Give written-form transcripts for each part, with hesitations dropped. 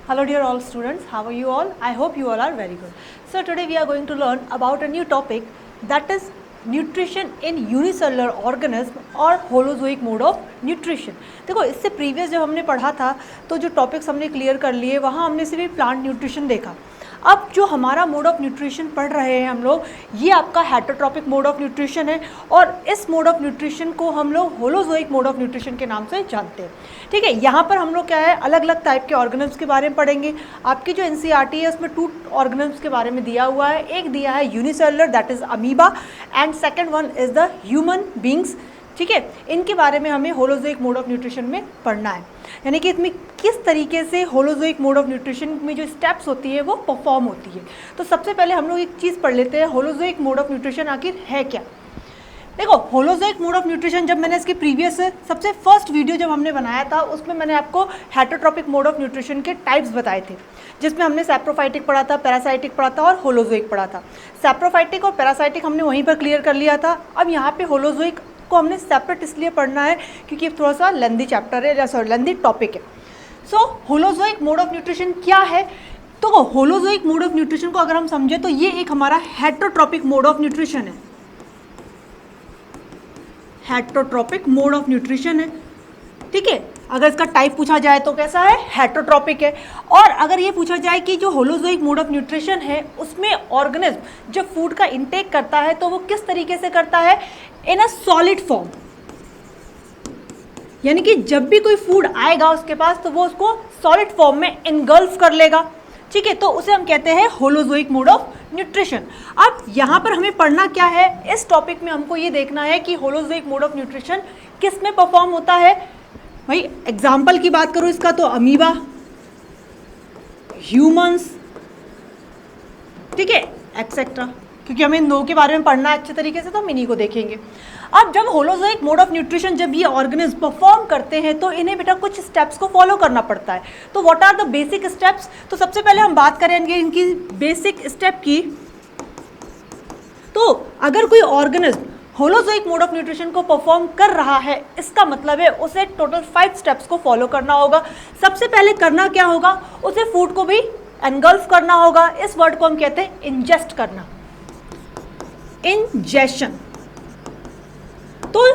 Hello dear all students, how are you all? I hope you all are very good. So today we are going to learn about a new topic, that is nutrition in unicellular organism और holozoic mode of nutrition. देखो इससे previous जब हमने पढ़ा था तो जो topics हमने क्लियर कर लिए वहाँ हमने सिर्फ प्लांट न्यूट्रिशन देखा. अब जो हमारा मोड ऑफ न्यूट्रिशन पढ़ रहे हैं हम लोग, ये आपका हेटरोट्रॉपिक मोड ऑफ न्यूट्रिशन है और इस मोड ऑफ न्यूट्रिशन को हम लोग होलोजोइक मोड ऑफ न्यूट्रिशन के नाम से जानते हैं. ठीक है, यहाँ पर हम लोग क्या है, अलग अलग टाइप के ऑर्गेनिम्स के बारे में पढ़ेंगे. आपकी जो एनसीईआरटी है उसमें 2 ऑर्गेनिम्स के बारे में दिया हुआ है. एक दिया है unicellular, that is amoeba, and second one is the human beings. ठीक है, इनके बारे में हमें होलोजोइक मोड ऑफ न्यूट्रिशन में पढ़ना है, यानी कि इसमें किस तरीके से होलोजोइक मोड ऑफ न्यूट्रिशन में जो स्टेप्स होती है वो परफॉर्म होती है. तो सबसे पहले हम लोग एक चीज़ पढ़ लेते हैं, होलोजोइक मोड ऑफ न्यूट्रिशन आखिर है क्या. देखो होलोजोइक मोड ऑफ न्यूट्रिशन, जब मैंने इसके प्रीवियस सबसे फर्स्ट वीडियो जब हमने बनाया था उसमें मैंने आपको हेटरोट्रॉपिक मोड ऑफ न्यूट्रिशन के टाइप्स बताए थे, जिसमें हमने सैप्रोफाइटिक पढ़ा था, पैरासाइटिक पढ़ा था और होलोजोइक पढ़ा था. सैप्रोफाइटिक और पैरासाइटिक हमने वहीं पर क्लियर कर लिया था. अब यहाँ पे होलोजोइक को हमने सेपरेट इसलिए पढ़ना है क्योंकि थोड़ा सा लेंदी चैप्टर है, सॉरी लेंदी टॉपिक है. सो होलोजोइक मोड ऑफ न्यूट्रिशन क्या है. तो होलोजोइक मोड ऑफ न्यूट्रिशन को अगर हम समझे तो ये एक हमारा हेटरोट्रॉपिक मोड ऑफ न्यूट्रिशन है. हेटरोट्रॉपिक मोड ऑफ न्यूट्रिशन है. ठीक है, अगर इसका टाइप पूछा जाए तो कैसा है, हेटरोट्रॉपिक है. और अगर ये पूछा जाए कि जो होलोजोइक मोड ऑफ न्यूट्रिशन है उसमें ऑर्गेनिज्म जब फूड का इंटेक करता है तो वो किस तरीके से करता है, इन अ सॉलिड फॉर्म. यानी कि जब भी कोई फूड आएगा उसके पास तो वो उसको सॉलिड फॉर्म में इनगल्फ कर लेगा. ठीक है, तो उसे हम कहते हैं होलोजोइक मोड ऑफ न्यूट्रिशन. अब यहाँ पर हमें पढ़ना क्या है, इस टॉपिक में हमको ये देखना है कि होलोजोइक मोड ऑफ न्यूट्रिशन किस में परफॉर्म होता है. भाई एग्जाम्पल की बात करूँ इसका तो अमीबा, ह्यूमंस, ठीक है, एक्सेट्रा. क्योंकि हमें इन दो के बारे में पढ़ना है अच्छे तरीके से तो हम इन्हीं को देखेंगे. अब जब होलोजोइक मोड ऑफ न्यूट्रिशन जब ये ऑर्गेनिज्म परफॉर्म करते हैं तो इन्हें बेटा कुछ स्टेप्स को फॉलो करना पड़ता है. तो what are the basic steps. तो सबसे पहले हम बात करेंगे इनकी बेसिक स्टेप की. तो अगर कोई organism holozoic mode of nutrition को परफॉर्म कर रहा है, इसका मतलब है उसे टोटल 5 स्टेप्स को फॉलो करना होगा. सबसे पहले करना क्या होगा, उसे फूड को भी एनगल्फ करना होगा. इस वर्ड को हम कहते हैं इंजेस्ट करना, इंजेशन. तो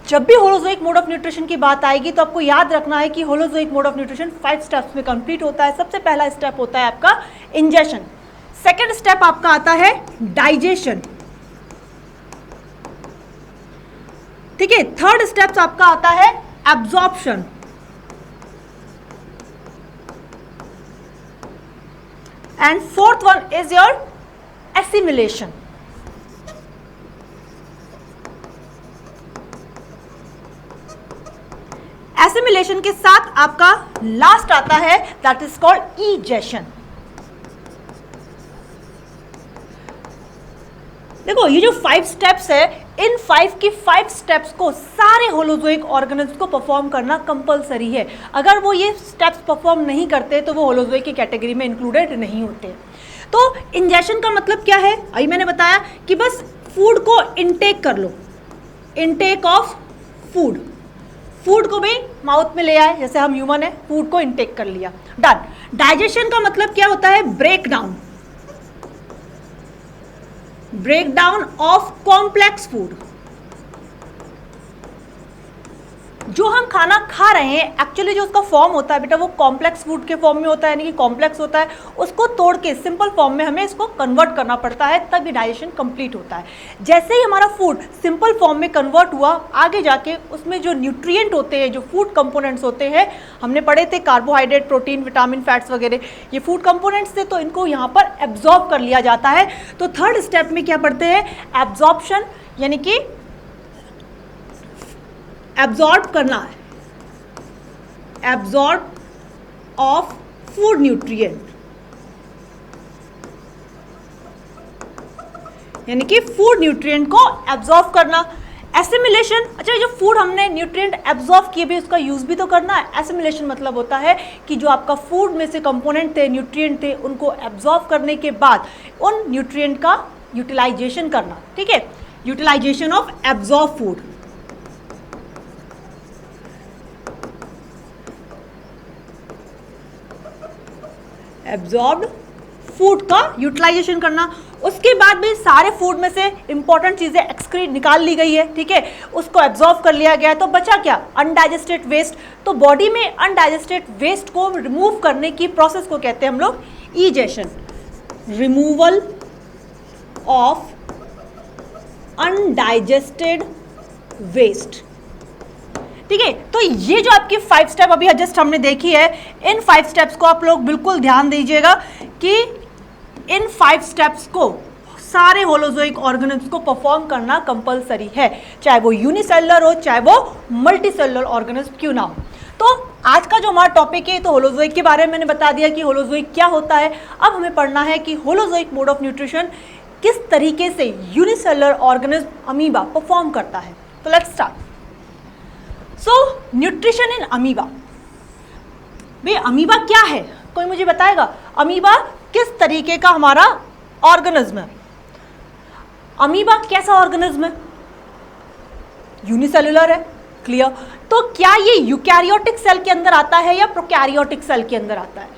जब भी होलोजोइक मोड ऑफ न्यूट्रिशन की बात आएगी तो आपको याद रखना है कि holozoic mode of nutrition 5 steps में कंप्लीट होता है. सबसे पहला स्टेप होता है आपका इंजेशन. सेकेंड स्टेप आपका आता है डाइजेशन. ठीक है, थर्ड स्टेप आपका आता है absorption. And fourth one is your assimilation. Assimilation के साथ आपका लास्ट आता है, दैट इज कॉल्ड इजेशन. देखो ये जो 5 स्टेप्स है, इन 5 की 5 स्टेप्स को सारे होलोजोइक ऑर्गेनिज्म को परफॉर्म करना कंपलसरी है. अगर वो ये स्टेप्स परफॉर्म नहीं करते तो वो होलोजोइक की कैटेगरी में इंक्लूडेड नहीं होते. तो इंजेशन का मतलब क्या है, अभी मैंने बताया कि बस फूड को इनटेक कर लो, इनटेक ऑफ फूड. फूड को भी माउथ में ले आए, जैसे हम ह्यूमन है, फूड को इनटेक कर लिया, डन. डाइजेशन का मतलब क्या होता है, break down, break down of complex food. जो हम खाना खा रहे हैं एक्चुअली जो उसका फॉर्म होता है बेटा वो कॉम्प्लेक्स फूड के फॉर्म में होता है, यानी कि कॉम्प्लेक्स होता है. उसको तोड़ के सिंपल फॉर्म में हमें इसको कन्वर्ट करना पड़ता है, तभी डाइजेशन कंप्लीट होता है. जैसे ही हमारा फूड सिंपल फॉर्म में कन्वर्ट हुआ, आगे जाके उसमें जो न्यूट्रिएंट होते हैं, जो फूड कंपोनेंट्स होते हैं, हमने पढ़े थे कार्बोहाइड्रेट, प्रोटीन, विटामिन, फैट्स वगैरह, ये फूड कंपोनेंट्स थे, तो इनको यहाँ पर एब्जॉर्ब कर लिया जाता है. तो थर्ड स्टेप में क्या पढ़ते हैं, एब्जॉर्प्शन, यानी कि एब्जॉर्ब करना है, एब्जॉर्ब ऑफ फूड न्यूट्रिएंट, यानी कि फूड न्यूट्रिएंट को एब्जॉर्ब करना. एसिमिलेशन, अच्छा जो फूड हमने न्यूट्रिएंट एब्जॉर्ब किए भी उसका यूज भी तो करना है. एसिमिलेशन मतलब होता है कि जो आपका फूड में से कंपोनेंट थे, न्यूट्रिएंट थे, उनको एब्जॉर्ब करने के बाद उन न्यूट्रिएंट का यूटिलाइजेशन करना. ठीक है, utilisation of absorb food. Absorbed food का यूटिलाइजेशन करना। उसके बाद भी सारे फूड में से इंपॉर्टेंट चीजें एक्सक्रीट निकाल ली गई है, ठीक है, उसको एब्जॉर्ब कर लिया गया है, तो बचा क्या, अनडाइजेस्टेड वेस्ट। तो बॉडी में अनडाइजेस्टेड वेस्ट को रिमूव करने की प्रोसेस को कहते हैं हम लोग egestion, removal of undigested waste, ठीक है। तो ये जो आपकी 5 स्टेप अभी जस्ट हमने देखी है, इन 5 स्टेप्स को आप लोग बिल्कुल ध्यान दीजिएगा कि इन 5 स्टेप्स को सारे होलोजोइक ऑर्गेनिज्म को परफॉर्म करना कंपलसरी है, चाहे वो यूनिसेलुलर हो चाहे वो मल्टीसेलुलर ऑर्गेनिज्म क्यों ना हो। तो आज का जो हमारा टॉपिक है, तो होलोजोइक के बारे में मैंने बता दिया कि होलोजोइक क्या होता है। अब हमें पढ़ना है कि होलोजोइक मोड ऑफ न्यूट्रिशन किस तरीके से यूनिसेलुलर ऑर्गेनिज्म अमीबा परफॉर्म करता है। तो let's start. So nutrition in amoeba, भाई अमीबा क्या है, कोई मुझे बताएगा अमीबा किस तरीके का हमारा ऑर्गेनिज्म है। अमीबा कैसा ऑर्गेनिज्म है, यूनिसेलुलर है, क्लियर। तो क्या ये यूकैरियोटिक सेल के अंदर आता है या प्रोकैरियोटिक सेल के अंदर आता है,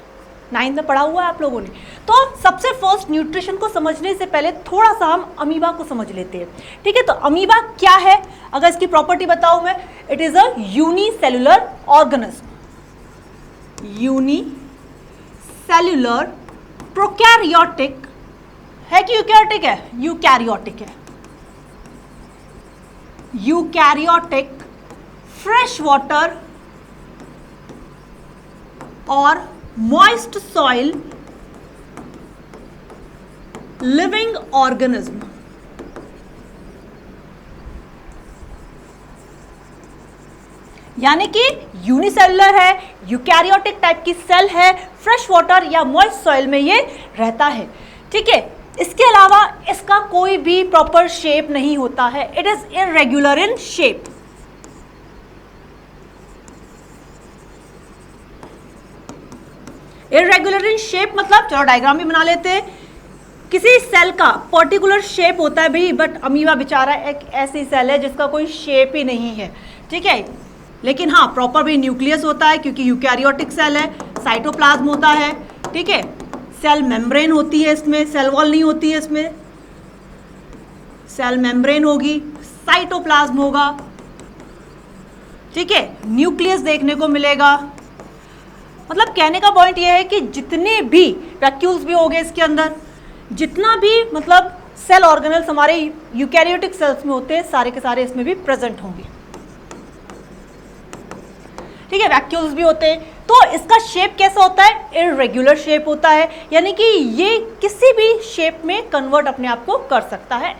9th में पढ़ा हुआ है आप लोगों ने। तो सबसे फर्स्ट न्यूट्रिशन को समझने से पहले थोड़ा सा हम अमीबा को समझ लेते हैं, ठीक है। तो अमीबा क्या है, अगर इसकी प्रॉपर्टी बताऊं मैं, it is a unicellular organism, unicellular prokaryotic है कि यूकैरियोटिक है, यूकैरियोटिक है, यूकैरियोटिक फ्रेश वाटर और मॉइस्ट सॉइल लिविंग ऑर्गेनिज्म। यानी कि यूनिसेलुलर है, यूकैरियोटिक टाइप की सेल है, फ्रेश वाटर या मॉइस्ट सॉइल में ये रहता है, ठीक है। इसके अलावा इसका कोई भी प्रॉपर शेप नहीं होता है, it is irregular in shape. Irregular in shape मतलब, चलो डायग्राम भी बना लेते हैं। किसी सेल का पर्टिकुलर शेप होता है भाई, बट अमीबा बेचारा एक ऐसी सेल है जिसका कोई शेप ही नहीं है, ठीक है। लेकिन हाँ, प्रॉपर भी न्यूक्लियस होता है क्योंकि यूकैरियोटिक सेल है, साइटोप्लाज्म होता है, ठीक है, सेल मेम्ब्रेन होती है इसमें, सेल वॉल नहीं होती है इसमें, सेल मेम्ब्रेन होगी, साइटोप्लाज्म होगा, ठीक है, न्यूक्लियस देखने को मिलेगा। मतलब कहने का पॉइंट ये है कि जितने भी वैक्यूल्स भी हो गए इसके अंदर, जितना भी मतलब सेल ऑर्गेनल्स हमारे यूकैरियोटिक सेल्स में होते हैं, सारे के सारे इसमें भी प्रेजेंट होंगे, ठीक है, वैक्यूल्स भी होते हैं। तो इसका शेप कैसा होता है, इररेगुलर शेप होता है, यानी कि ये किसी भी शेप में कन्वर्ट अपने आप को कर सकता है।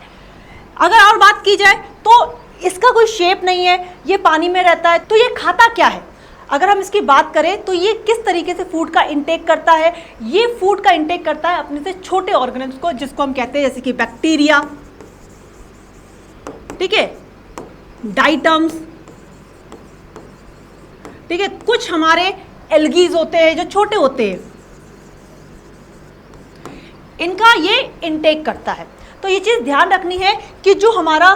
अगर और बात की जाए तो इसका कोई शेप नहीं है, ये पानी में रहता है, तो ये खाता क्या है। अगर हम इसकी बात करें तो ये किस तरीके से फूड का इंटेक करता है, ये फूड का इंटेक करता है अपने से छोटे ऑर्गेनिज्म को, जिसको हम कहते हैं जैसे कि बैक्टीरिया, ठीक है, डाइटम्स, ठीक है, कुछ हमारे एल्गीज होते हैं जो छोटे होते हैं, इनका ये इंटेक करता है। तो ये चीज ध्यान रखनी है कि जो हमारा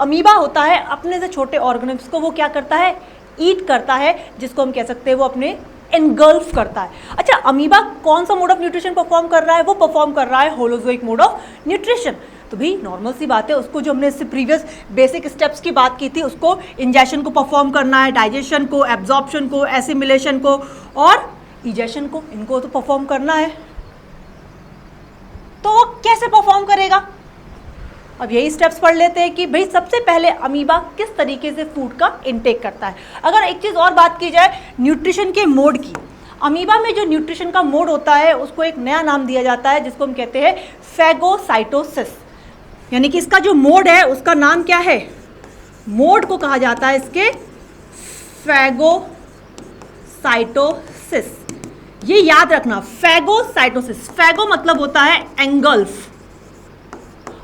अमीबा होता है अपने से छोटे ऑर्गेनिज्म को वो क्या करता है, ईट करता है, जिसको हम कह सकते हैं वो अपने एनगल्फ करता है। अच्छा, अमीबा कौन सा मोड ऑफ न्यूट्रिशन परफॉर्म कर रहा है, वो परफॉर्म कर रहा है होलोजोइक मोड ऑफ न्यूट्रिशन। तो भाई नॉर्मल सी बात है, उसको जो हमने इससे प्रीवियस बेसिक स्टेप्स की बात की थी, उसको इंजेशन को परफॉर्म करना है, डाइजेशन को, एब्जॉर्प्शन को, एसिमिलेशन को और इजेशन को, इनको तो परफॉर्म करना है। तो वो कैसे परफॉर्म करेगा, अब यही स्टेप्स पढ़ लेते हैं कि भाई सबसे पहले अमीबा किस तरीके से फूड का इंटेक करता है। अगर एक चीज़ और बात की जाए न्यूट्रिशन के मोड की, अमीबा में जो न्यूट्रिशन का मोड होता है उसको एक नया नाम दिया जाता है जिसको हम कहते हैं फैगोसाइटोसिस। यानी कि इसका जो मोड है उसका नाम क्या है, मोड को कहा जाता है इसके फैगोसाइटोसिस। ये याद रखना, फैगोसाइटोसिस, फैगो मतलब होता है एंगल्फ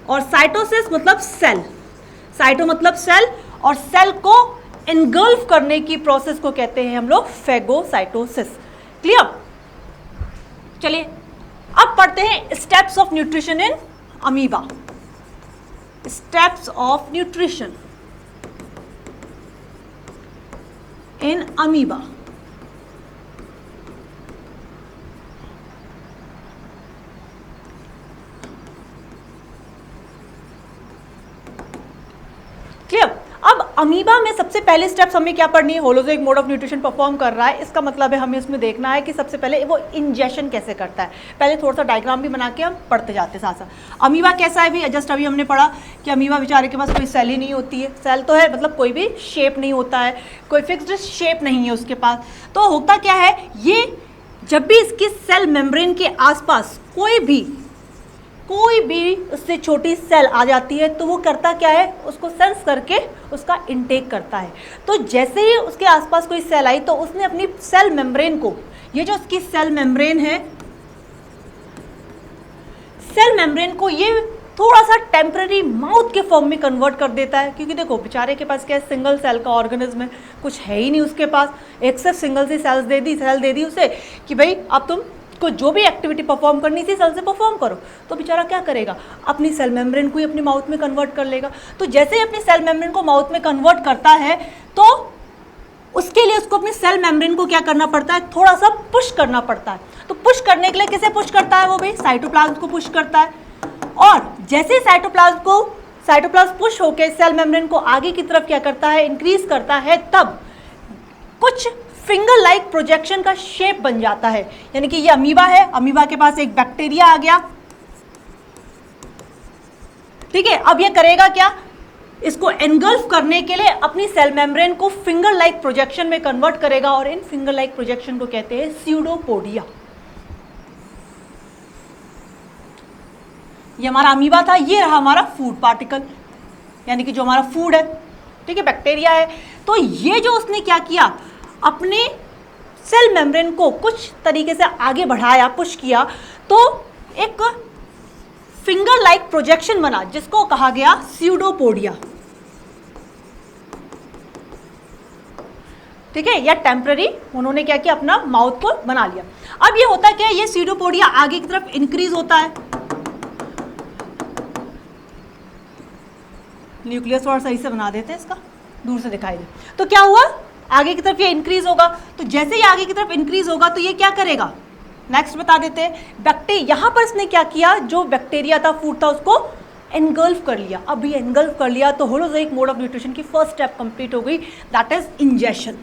और साइटोसिस मतलब सेल, साइटो मतलब सेल और सेल को एनगल्फ करने की प्रोसेस को कहते हैं हम लोग फैगोसाइटोसिस। क्लियर। चलिए अब पढ़ते हैं steps of nutrition in amoeba. Steps of nutrition in amoeba. Amoeba में सबसे पहले स्टेप्स हमें क्या पढ़नी है, holozoic mode of nutrition perform कर रहा है, इसका मतलब है हमें उसमें देखना है कि सबसे पहले वो इंजेशन कैसे करता है। पहले थोड़ा सा डायग्राम भी बना के हम पढ़ते जाते साथ साथ। अमीबा कैसा है भी, जस्ट अभी हमने पढ़ा कि अमीबा बेचारे के पास कोई सेल ही नहीं होती है, सेल तो है मतलब कोई भी शेप नहीं होता है, कोई फिक्स्ड शेप नहीं है उसके पास। तो होता क्या है, ये जब भी इसकी सेल मेम्ब्रेन के आसपास कोई भी उससे छोटी सेल आ जाती है तो वो करता क्या है, उसको सेंस करके उसका इनटेक करता है। तो जैसे ही उसके आसपास कोई सेल आई तो उसने अपनी सेल मेम्ब्रेन को, ये जो उसकी सेल मेम्ब्रेन है, सेल मेम्ब्रेन को ये थोड़ा सा टेम्पररी माउथ के फॉर्म में कन्वर्ट कर देता है। क्योंकि देखो बेचारे के पास क्या है, सिंगल सेल का ऑर्गेनिज्म है, कुछ है ही नहीं उसके पास, एक सिर्फ सिंगल सी सेल दे दी उसे कि भाई अब तुम को जो भी एक्टिविटी परफॉर्म करनी थी सेल से परफॉर्म करो। तो बेचारा क्या करेगा, अपनी सेल मेम्ब्रेन को ही अपनी माउथ में कन्वर्ट कर लेगा। तो जैसे ही अपनी सेल मेम्ब्रेन को माउथ में कन्वर्ट करता है तो उसके लिए उसको अपनी सेल मेम्ब्रेन को क्या करना पड़ता है, थोड़ा सा पुश करना पड़ता है। तो पुश करने के लिए किसे पुश करता है, वो भाई साइटोप्लाज्म को पुश करता है। और जैसे साइटोप्लाज्म पुश होकर सेल मेम्ब्रेन को आगे की तरफ क्या करता है, इंक्रीज करता है, तब कुछ फिंगर लाइक प्रोजेक्शन का शेप बन जाता है। यानी कि ये अमीबा है, अमीबा के पास एक बैक्टीरिया आ गया, ठीक है। अब ये करेगा क्या, इसको एनगल्फ करने के लिए अपनी सेल मेम्ब्रेन को फिंगर लाइक प्रोजेक्शन में कन्वर्ट करेगा और इन फिंगर लाइक प्रोजेक्शन को कहते हैं स्यूडोपोडिया। ये हमारा अमीबा था, ये रहा हमारा फूड पार्टिकल, यानी कि जो हमारा फूड है, ठीक है, बैक्टीरिया है। तो ये जो उसने क्या किया, अपने सेल मेम्ब्रेन को कुछ तरीके से आगे बढ़ाया, पुश किया, तो एक फिंगर लाइक प्रोजेक्शन बना जिसको कहा गया स्यूडोपोडिया, ठीक है, या टेम्पररी उन्होंने क्या किया, अपना माउथ को बना लिया। अब ये होता क्या है, ये स्यूडोपोडिया आगे की तरफ इंक्रीज होता है, न्यूक्लियस और सही से बना देते हैं, इसका दूर से दिखाई दे। तो क्या हुआ, आगे की तरफ ये इंक्रीज होगा। तो जैसे ही आगे की तरफ इंक्रीज होगा तो ये क्या करेगा, नेक्स्ट बता देते हैं। यहां पर इसने क्या किया, जो बैक्टीरिया था, फूड था, उसको एनगल्फ कर लिया। अब ये एनगल्फ कर लिया तो होलोजोइक मोड ऑफ न्यूट्रिशन की फर्स्ट स्टेप कंप्लीट हो गई, दैट इज इंजेशन।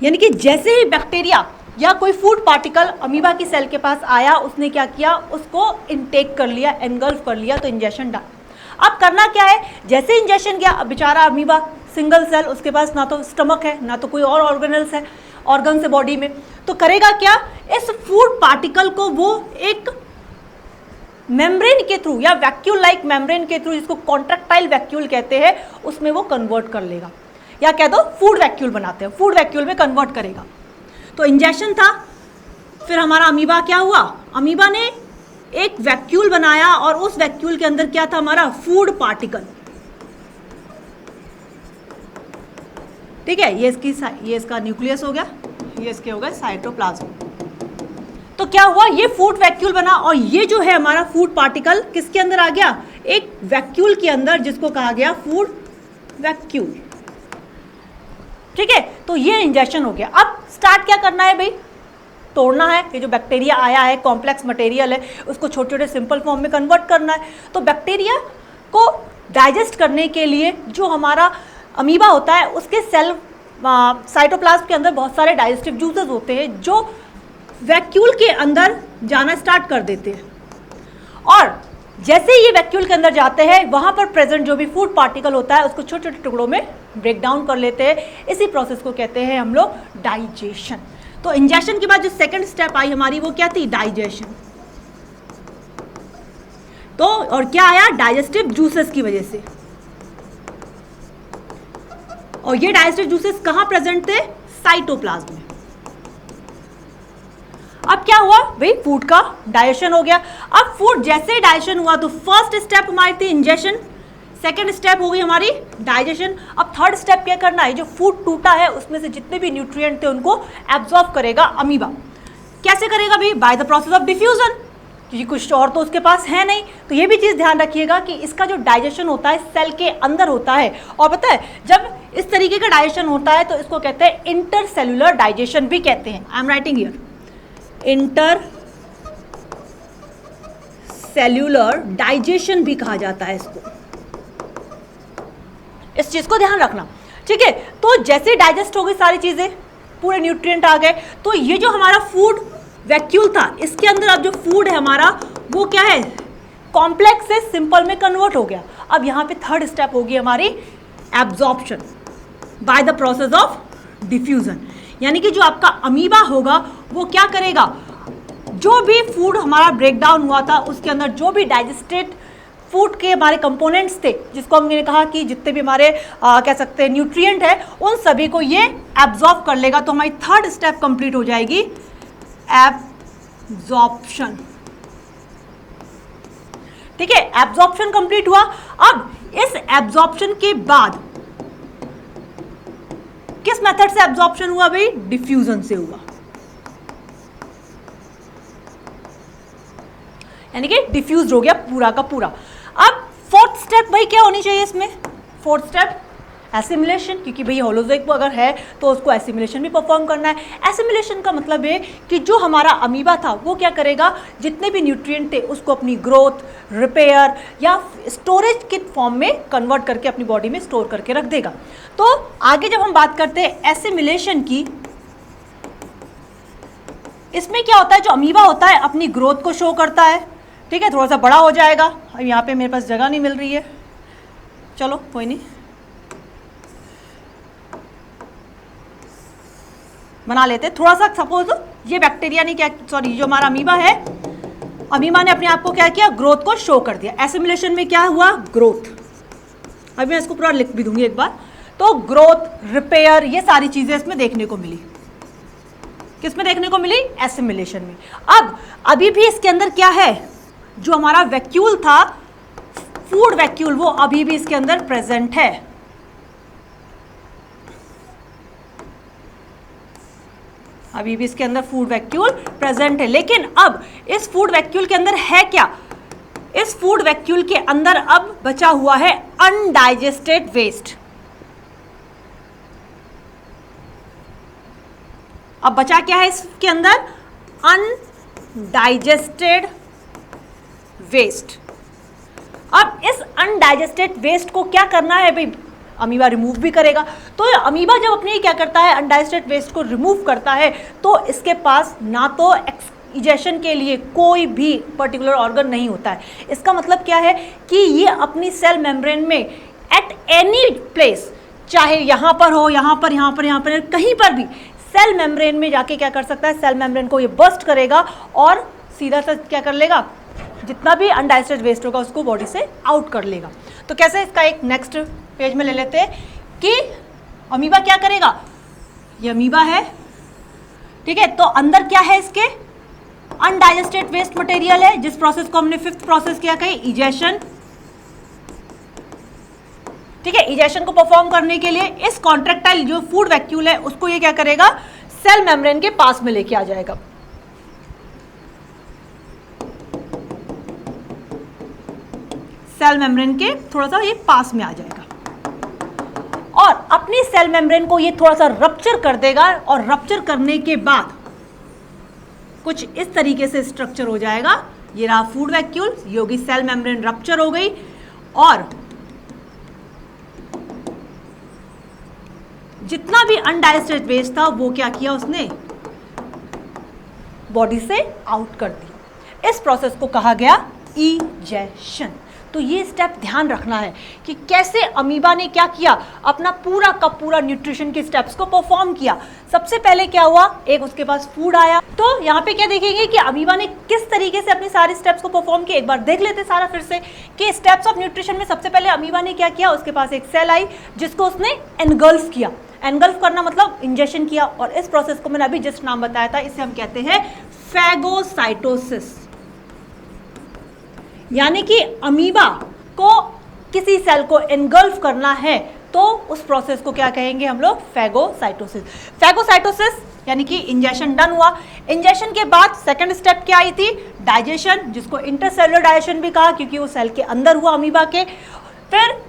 यानी कि जैसे ही बैक्टीरिया या कोई फूड पार्टिकल अमीबा की सेल के पास आया, उसने क्या किया, उसको इनटेक कर लिया, एनगल्फ कर लिया, तो इंजेशन डन। अब करना क्या है, जैसे इंजेक्शन किया, अब बेचारा अमीबा सिंगल सेल, उसके पास ना तो स्टमक है ना तो कोई और ऑर्गेनल्स है, ऑर्गन्स है बॉडी में, तो करेगा क्या, इस फूड पार्टिकल को वो एक मेम्ब्रेन के थ्रू या वैक्यूल लाइक मेम्ब्रेन के थ्रू, जिसको कॉन्ट्रैक्टाइल वैक्यूल कहते हैं, उसमें वो कन्वर्ट कर लेगा, या कह दो फूड वैक्यूल बनाते हैं, फूड वैक्यूल में कन्वर्ट करेगा। तो इंजेक्शन था, फिर हमारा अमीबा क्या हुआ, अमीबा ने एक वैक्यूल बनाया और उस वैक्यूल के अंदर क्या था, हमारा फूड पार्टिकल, ठीक है। ये इसका न्यूक्लियस हो गया, ये इसके हो गए साइटोप्लाज्म। तो क्या हुआ, ये फूड वैक्यूल बना और ये जो है हमारा फूड पार्टिकल किसके अंदर आ गया, एक वैक्यूल के अंदर, जिसको कहा गया फूड वैक्यूल, ठीक है। तो ये इंजेक्शन हो गया। अब स्टार्ट क्या करना है भाई, तोड़ना है, ये जो बैक्टीरिया आया है, कॉम्प्लेक्स मटेरियल है, उसको छोटे छोटे सिंपल फॉर्म में कन्वर्ट करना है। तो बैक्टीरिया को डाइजेस्ट करने के लिए जो हमारा अमीबा होता है, उसके सेल साइटोप्लाज्म के अंदर बहुत सारे डाइजेस्टिव जूसेस होते हैं जो वैक्यूल के अंदर जाना स्टार्ट कर देते हैं। और जैसे ही ये वैक्यूल के अंदर जाते हैं, वहाँ पर प्रेजेंट जो भी फूड पार्टिकल होता है, उसको छोटे छोटे टुकड़ों में ब्रेक डाउन कर लेते हैं। इसी प्रोसेस को कहते हैं हम लोग डाइजेशन। तो इंजेक्शन के बाद जो सेकंड स्टेप आई हमारी, वो क्या थी, डाइजेशन। तो और क्या आया, डाइजेस्टिव जूसेस की वजह से। और ये डाइजेस्टिव जूसेस कहां प्रेजेंट थे, साइटोप्लाज्म में। अब क्या हुआ भाई, फूड का डाइजेशन हो गया। अब फूड जैसे डाइजेशन हुआ तो फर्स्ट स्टेप हमारी थी इंजेक्शन, सेकेंड स्टेप हो गई हमारी डाइजेशन। अब थर्ड स्टेप क्या करना है, जो फूड टूटा है उसमें से जितने भी न्यूट्रिएंट थे उनको एब्जॉर्ब करेगा अमीबा। कैसे करेगा भाई, by the process of diffusion, क्योंकि कुछ और तो उसके पास है नहीं। तो ये भी चीज़ ध्यान रखिएगा कि इसका जो डाइजेशन होता है सेल के अंदर होता है। और पता है जब इस तरीके का डाइजेशन होता है तो इसको कहते हैं इंटरसेल्युलर डाइजेशन भी कहते हैं। I am writing here, inter cellular digestion भी कहा जाता है इसको। इस चीज को ध्यान रखना, ठीक है। तो जैसे डाइजेस्ट हो गई सारी चीजें, पूरे न्यूट्रिएंट आ गए, तो ये जो हमारा फूड वैक्यूल था, इसके अंदर अब जो फूड है हमारा वो क्या है, कॉम्प्लेक्स से सिंपल में कन्वर्ट हो गया। अब यहाँ पे थर्ड स्टेप होगी हमारी absorption by the process of diffusion, यानी कि जो आपका अमीबा होगा वो क्या करेगा, जो भी फूड हमारा ब्रेक डाउन हुआ था उसके अंदर जो भी डाइजेस्टेड फूड के हमारे कंपोनेंट्स थे, जिसको हमने कहा कि जितने भी हमारे कह सकते हैं न्यूट्रिएंट है, उन सभी को ये एब्जॉर्ब कर लेगा। तो हमारी थर्ड स्टेप कंप्लीट हो जाएगी, एब्जॉर्प्शन, ठीक है। एब्जॉर्प्शन कंप्लीट हुआ। अब इस एब्जॉर्प्शन के बाद किस मेथड से एब्जॉर्प्शन हुआ भाई, डिफ्यूजन से हुआ, यानी कि डिफ्यूज हो गया पूरा का पूरा। अब फोर्थ स्टेप भाई क्या होनी चाहिए इसमें, फोर्थ स्टेप एसिमिलेशन, क्योंकि भाई होलोजोइक अगर है तो उसको एसिमिलेशन भी परफॉर्म करना है। एसिमिलेशन का मतलब है कि जो हमारा अमीबा था वो क्या करेगा, जितने भी न्यूट्रिएंट थे उसको अपनी ग्रोथ, रिपेयर या स्टोरेज के फॉर्म में कन्वर्ट करके अपनी बॉडी में स्टोर करके रख देगा। तो आगे जब हम बात करते हैं एसिमिलेशन की, इसमें क्या होता है, जो अमीबा होता है अपनी ग्रोथ को शो करता है, ठीक है, थोड़ा सा बड़ा हो जाएगा। अब यहाँ पे मेरे पास जगह नहीं मिल रही है, चलो कोई नहीं, बना लेते हैं थोड़ा सा। सपोज ये बैक्टीरिया ने क्या, सॉरी जो हमारा अमीबा है, अमीबा ने अपने आप को क्या किया, ग्रोथ को शो कर दिया। एसिमिलेशन में क्या हुआ, ग्रोथ। अभी मैं इसको पूरा लिख भी दूंगी एक बार। तो ग्रोथ, रिपेयर, ये सारी चीजें इसमें देखने को मिली। किसमें देखने को मिली, एसिमिलेशन में। अब अभी भी इसके अंदर क्या है, जो हमारा वैक्यूल था, फूड वैक्यूल, वो अभी भी इसके अंदर प्रेजेंट है। अभी भी इसके अंदर फूड वैक्यूल प्रेजेंट है। लेकिन अब इस फूड वैक्यूल के अंदर है क्या, इस फूड वैक्यूल के अंदर अब बचा हुआ है अनडाइजेस्टेड वेस्ट। अब बचा क्या है इसके अंदर, अनडाइजेस्टेड वेस्ट। अब इस अनडाइजेस्टेड वेस्ट को क्या करना है भाई, अमीबा रिमूव भी करेगा। तो अमीबा जब अपने क्या करता है, अनडाइजेस्टेड वेस्ट को रिमूव करता है, तो इसके पास ना तो इजेशन के लिए कोई भी पर्टिकुलर ऑर्गन नहीं होता है। इसका मतलब क्या है कि ये अपनी सेल मेम्ब्रेन में एट एनी प्लेस, चाहे यहाँ पर हो, यहाँ पर, यहाँ पर, यहाँ पर, कहीं पर भी सेल मेम्ब्रेन में जाके क्या कर सकता है, सेल मेम्ब्रेन को ये बर्स्ट करेगा और सीधा सा क्या कर लेगा, जितना भी अनडाइजेस्टेड वेस्ट होगा उसको बॉडी से आउट कर लेगा। तो कैसे, इसका एक नेक्स्ट पेज में ले लेते हैं कि अमीबा क्या करेगा। ये अमीबा है, ठीक है, तो अंदर क्या है, इसके अनडाइजेस्टेड वेस्ट मटेरियल है, जिस प्रोसेस को हमने फिफ्थ प्रोसेस क्या कही, इजेशन। ठीक है, इजेशन को परफॉर्म करने के लिए इस कॉन्ट्रैक्टाइल जो फूड वैक्यूल है उसको ये क्या करेगा, सेल मेम्ब्रेन के पास में लेके आ जाएगा। सेल मेम्ब्रेन के थोड़ा सा ये पास में आ जाएगा और अपनी सेल मेम्ब्रेन को ये थोड़ा सा रप्चर कर देगा और रप्चर करने के बाद कुछ इस तरीके से स्ट्रक्चर हो जाएगा। ये रहा फूड वैक्यूल, ये होगी सेल मेम्ब्रेन, रप्चर हो गई और जितना भी अनडाइजेस्टेड वेस्ट था वो क्या किया, उसने बॉडी से आउट कर दिया। इस प्रोसेस को कहा गया इजेशन। तो ये स्टेप ध्यान रखना है कि कैसे अमीबा ने क्या किया, अपना पूरा का पूरा न्यूट्रिशन के स्टेप्स को परफॉर्म किया। सबसे पहले क्या हुआ, एक उसके पास फूड आया। तो यहाँ पे क्या देखेंगे कि अमीबा ने किस तरीके से अपने सारे स्टेप्स को परफॉर्म किया। एक बार देख लेते सारा फिर से कि स्टेप्स ऑफ न्यूट्रिशन में सबसे पहले अमीबा ने क्या किया, उसके पास एक सेल आई जिसको उसने एनगल्फ किया। एनगल्फ करना मतलब इंजेक्शन किया और इस प्रोसेस को मैंने अभी जस्ट नाम बताया था, इसे हम कहते हैं फैगोसाइटोसिस। यानी कि अमीबा को किसी सेल को एनगल्फ करना है तो उस प्रोसेस को क्या कहेंगे हम लोग, फैगोसाइटोसिस। फैगोसाइटोसिस यानी कि इंजेक्शन डन हुआ। इंजेक्शन के बाद सेकंड स्टेप क्या आई थी, डाइजेशन, जिसको इंटरसेलुलर डाइजेशन भी कहा क्योंकि वो सेल के अंदर हुआ अमीबा के। फिर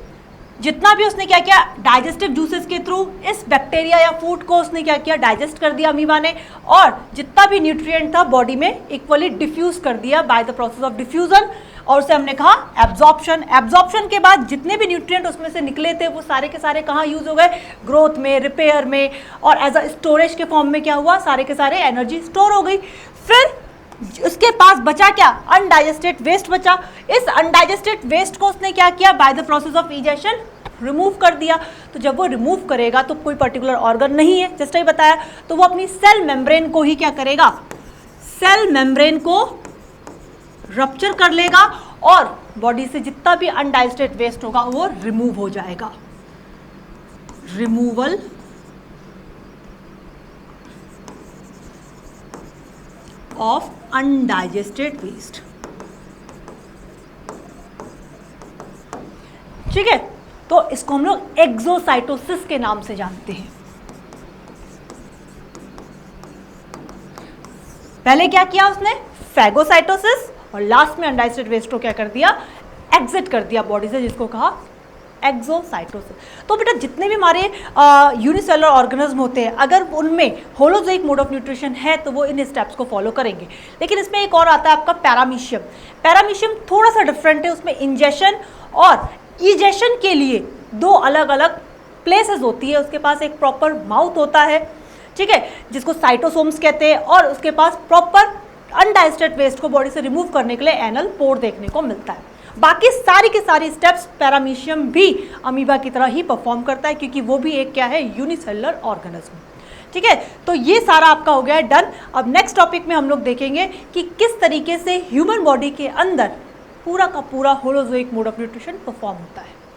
जितना भी उसने क्या किया, डाइजेस्टिव जूसेस के थ्रू इस बैक्टीरिया या फूड को उसने क्या किया, डाइजेस्ट कर दिया अमीबा ने और जितना भी न्यूट्रिएंट था बॉडी में इक्वली डिफ्यूज कर दिया by the process of diffusion. और उसे हमने कहा एब्जॉर्प्शन। एब्जॉर्प्शन के बाद जितने भी न्यूट्रिएंट उसमें से निकले थे वो सारे के सारे कहाँ यूज हो गए, ग्रोथ में, रिपेयर में, और एज अ स्टोरेज के फॉर्म में क्या हुआ, सारे के सारे एनर्जी स्टोर हो गई। फिर उसके पास बचा क्या, अनडाइजेस्टेड वेस्ट बचा। इस अनडाइजेस्टेड वेस्ट को उसने क्या किया, by the process of egestion remove कर दिया। तो जब वो रिमूव करेगा तो कोई पर्टिकुलर ऑर्गन नहीं है, जैसे ही बताया, तो वो अपनी सेल मेम्ब्रेन को ही क्या करेगा, सेल मेम्ब्रेन को रप्चर कर लेगा और बॉडी से जितना भी अनडाइजेस्टेड वेस्ट होगा वो रिमूव हो जाएगा। Removal of undigested waste. ठीक है, तो इसको हम लोग एक्सोसाइटोसिस के नाम से जानते हैं। पहले क्या किया उसने, फैगोसाइटोसिस, और लास्ट में अनडाइजेस्टेड वेस्ट को क्या कर दिया, एग्जिट कर दिया बॉडी से, जिसको कहा एक्सोसाइटोसिस। तो बेटा जितने भी हमारे यूनिसेलुलर ऑर्गेनिज्म होते हैं, अगर उनमें होलोजोइक मोड ऑफ न्यूट्रिशन है तो वो इन स्टेप्स को फॉलो करेंगे। लेकिन इसमें एक और आता है आपका पैरामीशियम। पैरामीशियम थोड़ा सा डिफरेंट है, उसमें इंजेशन और इजेशन के लिए दो अलग अलग प्लेसेस होती है। उसके पास एक प्रॉपर माउथ होता है, ठीक है, जिसको साइटोसोम्स कहते हैं, और उसके पास प्रॉपर अनडाइजेस्टेड वेस्ट को बॉडी से रिमूव करने के लिए एनल पोर देखने को मिलता है। बाकी सारी की सारी स्टेप्स पैरामीशियम भी अमीबा की तरह ही परफॉर्म करता है, क्योंकि वो भी एक क्या है, यूनिसेलुलर ऑर्गेनिज्म। ठीक है, तो ये सारा आपका हो गया है डन। अब नेक्स्ट टॉपिक में हम लोग देखेंगे कि किस तरीके से ह्यूमन बॉडी के अंदर पूरा का पूरा holozoic mode of nutrition perform होता है।